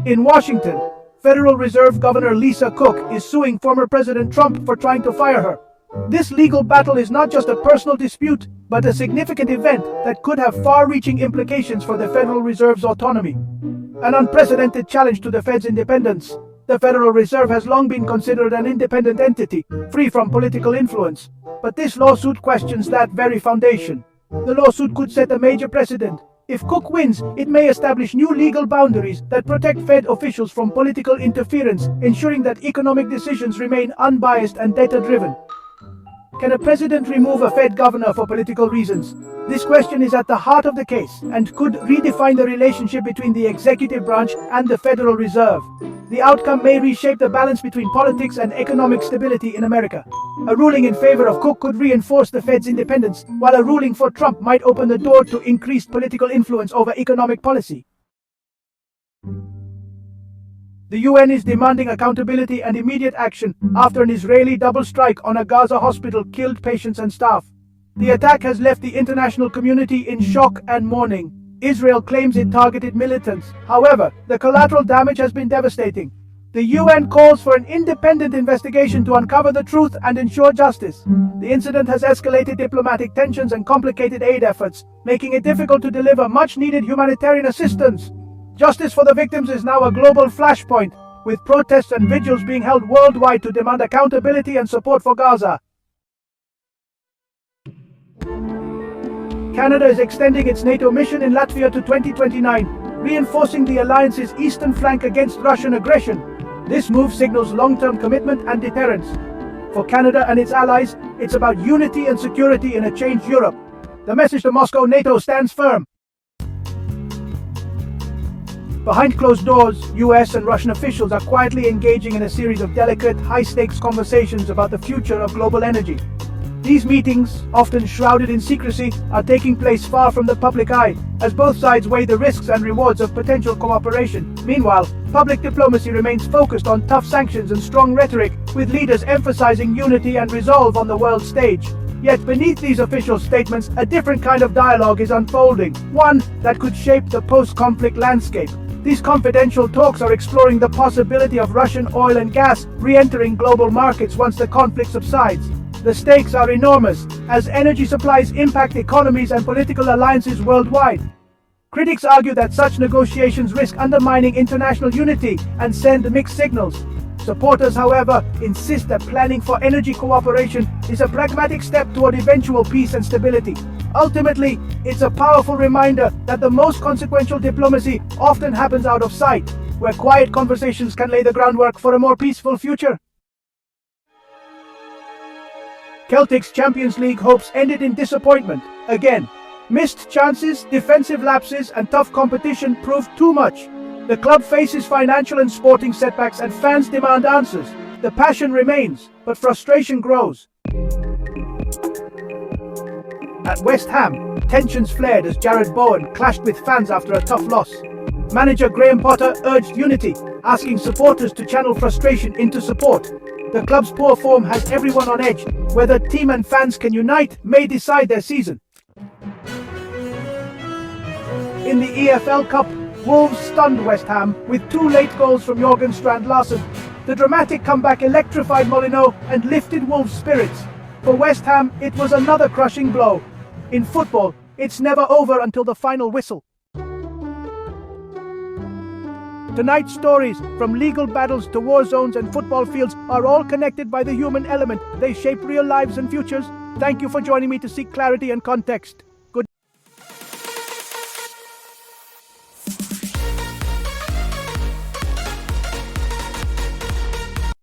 In Washington, Federal Reserve Governor Lisa Cook is suing former President Trump for trying to fire her. This legal battle is not just a personal dispute, but a significant event that could have far-reaching implications for the Federal Reserve's autonomy. An unprecedented challenge to the Fed's independence. The Federal Reserve has long been considered an independent entity, free from political influence. But this lawsuit questions that very foundation. The lawsuit could set a major precedent. If Cook wins, it may establish new legal boundaries that protect Fed officials from political interference, ensuring that economic decisions remain unbiased and data-driven. Can a president remove a Fed governor for political reasons? This question is at the heart of the case and could redefine the relationship between the executive branch and the Federal Reserve. The outcome may reshape the balance between politics and economic stability in America. A ruling in favor of Cook could reinforce the Fed's independence, while a ruling for Trump might open the door to increased political influence over economic policy. The UN is demanding accountability and immediate action after an Israeli double strike on a Gaza hospital killed patients and staff. The attack has left the international community in shock and mourning. Israel claims it targeted militants. However, the collateral damage has been devastating. The UN calls for an independent investigation to uncover the truth and ensure justice. The incident has escalated diplomatic tensions and complicated aid efforts, making it difficult to deliver much-needed humanitarian assistance. Justice for the victims is now a global flashpoint, with protests and vigils being held worldwide to demand accountability and support for Gaza. Canada is extending its NATO mission in Latvia to 2029, reinforcing the alliance's eastern flank against Russian aggression. This move signals long-term commitment and deterrence. For Canada and its allies, it's about unity and security in a changed Europe. The message to Moscow: NATO stands firm. Behind closed doors, US and Russian officials are quietly engaging in a series of delicate, high-stakes conversations about the future of global energy. These meetings, often shrouded in secrecy, are taking place far from the public eye, as both sides weigh the risks and rewards of potential cooperation. Meanwhile, public diplomacy remains focused on tough sanctions and strong rhetoric, with leaders emphasizing unity and resolve on the world stage. Yet beneath these official statements, a different kind of dialogue is unfolding, one that could shape the post-conflict landscape. These confidential talks are exploring the possibility of Russian oil and gas re-entering global markets once the conflict subsides. The stakes are enormous, as energy supplies impact economies and political alliances worldwide. Critics argue that such negotiations risk undermining international unity and send mixed signals. Supporters, however, insist that planning for energy cooperation is a pragmatic step toward eventual peace and stability. Ultimately, it's a powerful reminder that the most consequential diplomacy often happens out of sight, where quiet conversations can lay the groundwork for a more peaceful future. Celtic's Champions League hopes ended in disappointment again. Missed chances, defensive lapses, and tough competition proved too much. The club faces financial and sporting setbacks, and fans demand answers. The passion remains, but frustration grows. At West Ham, tensions flared as Bowen clashed with fans after a tough loss. Manager Graham Potter urged unity, asking supporters to channel frustration into support. The club's poor form has everyone on edge. Whether team and fans can unite may decide their season. In the EFL Cup, Wolves stunned West Ham with 2 late goals from Jørgen Strand Larsen. The dramatic comeback electrified Molineux and lifted Wolves' spirits. For West Ham, it was another crushing blow. In football, it's never over until the final whistle. Tonight's stories, from legal battles to war zones and football fields, are all connected by the human element. They shape real lives and futures. Thank you for joining me to seek clarity and context.